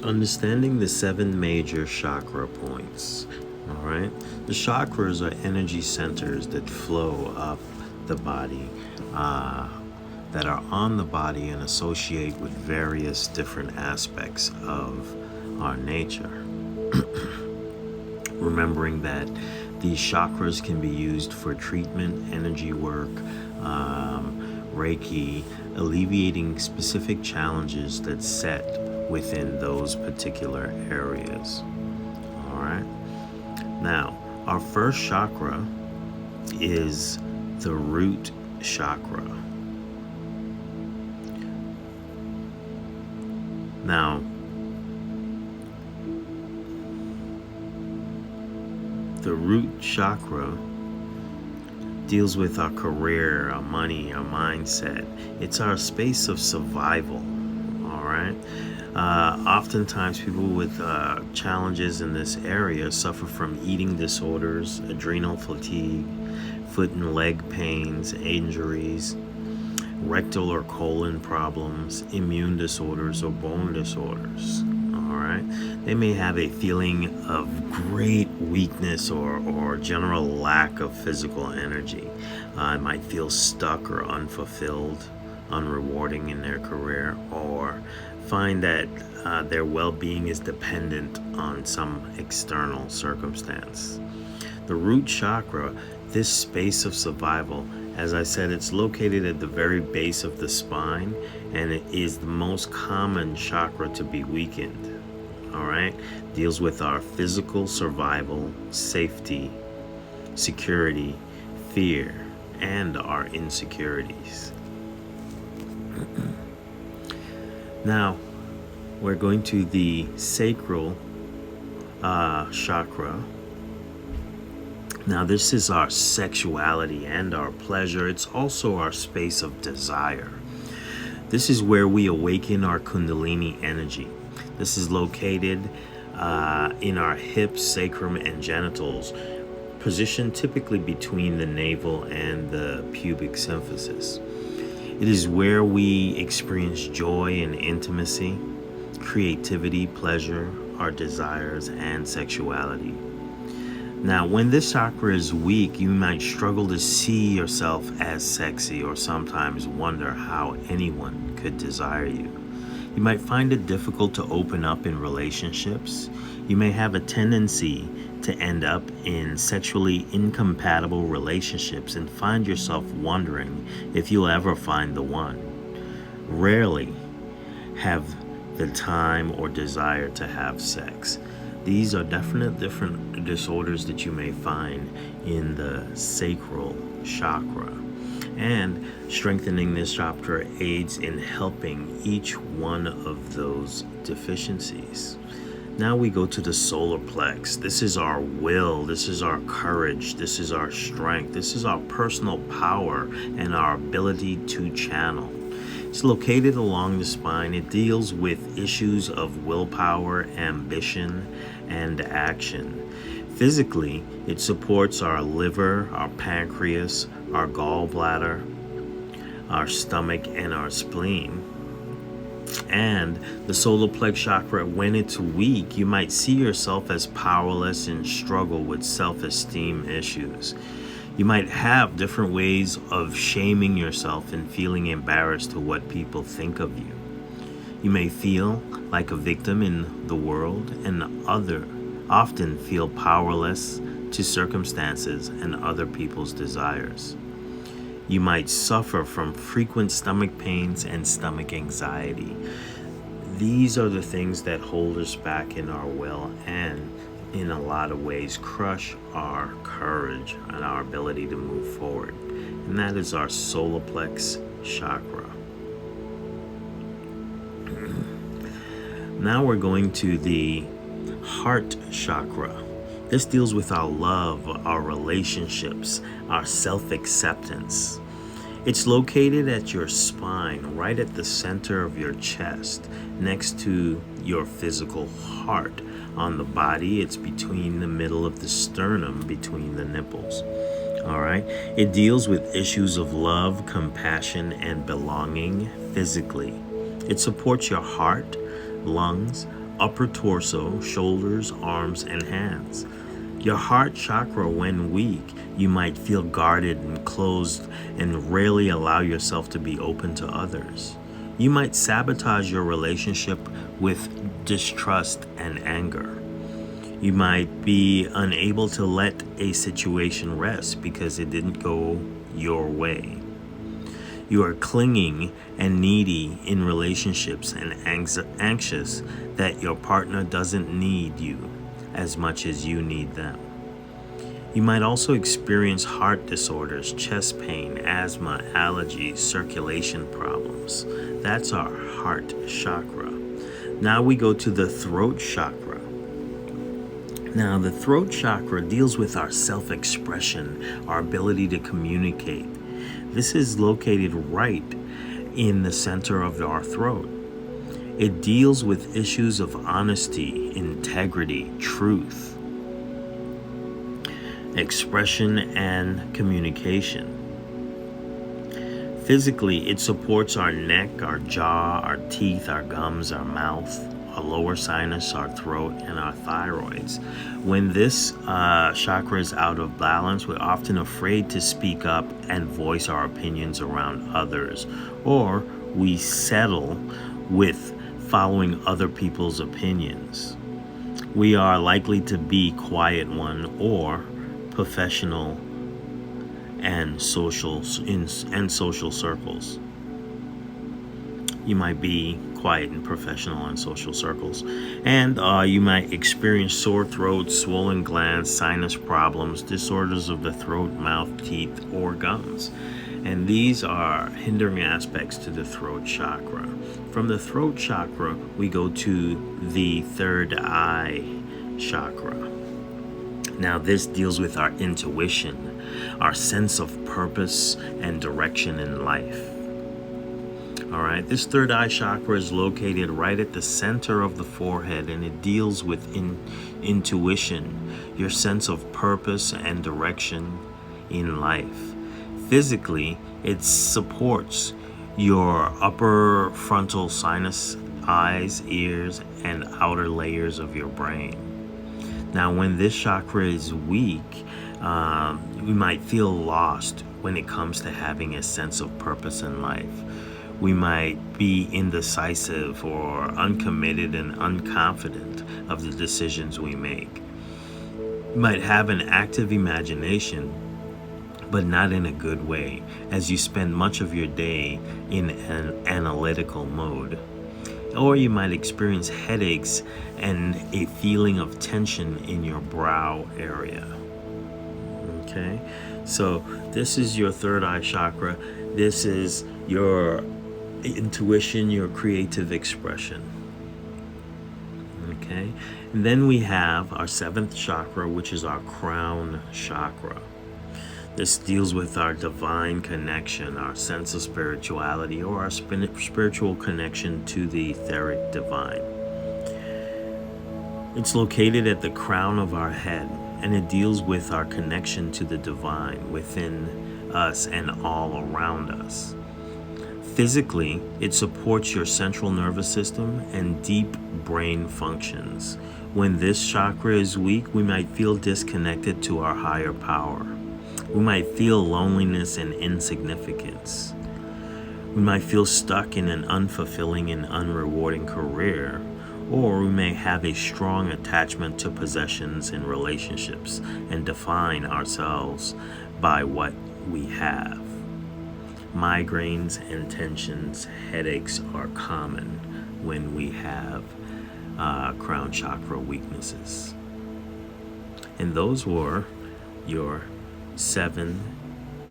Understanding the 7 major chakra points. All right. The chakras are energy centers that flow up the body, that are on the body and associate with various different aspects of our nature. Remembering that these chakras can be used for treatment, energy work, Reiki, alleviating specific challenges that set within those particular areas. All right. Now, our first chakra is the root chakra. Now, the root chakra deals with our career, our money, our mindset. It's our space of survival. All right. Oftentimes, people with challenges in this area suffer from eating disorders, adrenal fatigue, foot and leg pains, injuries, rectal or colon problems, immune disorders, or bone disorders. All right. They may have a feeling of great weakness or general lack of physical energy. Might feel stuck or unfulfilled, unrewarding in their career, or find that their well-being is dependent on some external circumstance. The root chakra, this space of survival, as I said, it's located at the very base of the spine, and it is the most common chakra to be weakened. All right, deals with our physical survival, safety, security, fear, and our insecurities. Now, we're going to the sacral chakra. Now, this is our sexuality and our pleasure. It's also our space of desire. This is where we awaken our Kundalini energy. This is located in our hips, sacrum, and genitals, positioned typically between the navel and the pubic symphysis. It is where we experience joy and intimacy, creativity, pleasure, our desires, and sexuality. Now, when this chakra is weak, you might struggle to see yourself as sexy, or sometimes wonder how anyone could desire you. You might find it difficult to open up in relationships. You may have a tendency to end up in sexually incompatible relationships and find yourself wondering if you'll ever find the one. Rarely have the time or desire to have sex. These are definite different disorders that you may find in the sacral chakra. And strengthening this chakra aids in helping each one of those deficiencies. Now we go to the solar plex. This is our will, this is our courage, this is our strength, this is our personal power and our ability to channel. It's located along the spine. It deals with issues of willpower, ambition, and action. Physically, it supports our liver, our pancreas, our gallbladder, our stomach, and our spleen. And the solar plex chakra, when it's weak, you might see yourself as powerless and struggle with self-esteem issues. You might have different ways of shaming yourself and feeling embarrassed to what people think of you. You may feel like a victim in the world and often feel powerless to circumstances and other people's desires. You might suffer from frequent stomach pains and stomach anxiety. These are the things that hold us back in our will and in a lot of ways crush our courage and our ability to move forward. And that is our solar plex chakra. Now we're going to the heart chakra. This deals with our love, our relationships, our self-acceptance. It's located at your spine, right at the center of your chest, next to your physical heart. On the body, it's between the middle of the sternum, between the nipples. All right. It deals with issues of love, compassion, and belonging physically. It supports your heart, lungs, upper torso, shoulders, arms, and hands. Your heart chakra, when weak, you might feel guarded and closed and rarely allow yourself to be open to others. You might sabotage your relationship with distrust and anger. You might be unable to let a situation rest because it didn't go your way. You are clinging and needy in relationships and anxious that your partner doesn't need you as much as you need them. You might also experience heart disorders, chest pain, asthma, allergies, circulation problems. That's our heart chakra. Now we go to the throat chakra. Now, the throat chakra deals with our self-expression, our ability to communicate. This is located right in the center of our throat. It deals with issues of honesty, integrity, truth, expression, and communication. Physically, it supports our neck, our jaw, our teeth, our gums, our mouth, our lower sinus, our throat, and our thyroids. When this chakra is out of balance, we're often afraid to speak up and voice our opinions around others, or we settle with following other people's opinions. We are likely to be quiet one or professional and social circles. You might be quiet in professional and social circles, and you might experience sore throat, swollen glands, sinus problems, disorders of the throat, mouth, teeth, or gums. And these are hindering aspects to the throat chakra. From the throat chakra, we go to the third eye chakra. Now, this deals with our intuition, our sense of purpose and direction in life. All right, this third eye chakra is located right at the center of the forehead, and it deals with intuition, your sense of purpose and direction in life. Physically, it supports your upper frontal sinus, eyes, ears, and outer layers of your brain. Now, when this chakra is weak, we might feel lost when it comes to having a sense of purpose in life. We might be indecisive or uncommitted and unconfident of the decisions we make. You might have an active imagination, but not in a good way, as you spend much of your day in an analytical mode. Or you might experience headaches and a feeling of tension in your brow area. Okay, so this is your third eye chakra. This is your intuition, your creative expression. Okay, and then we have our seventh chakra, which is our crown chakra. This deals with our divine connection, our sense of spirituality, or our spiritual connection to the etheric divine. It's located at the crown of our head, and it deals with our connection to the divine within us and all around us. Physically, it supports your central nervous system and deep brain functions. When this chakra is weak, we might feel disconnected to our higher power. We might feel loneliness and insignificance. We might feel stuck in an unfulfilling and unrewarding career, or we may have a strong attachment to possessions and relationships and define ourselves by what we have. Migraines and tensions, headaches are common when we have crown chakra weaknesses. And those were your 7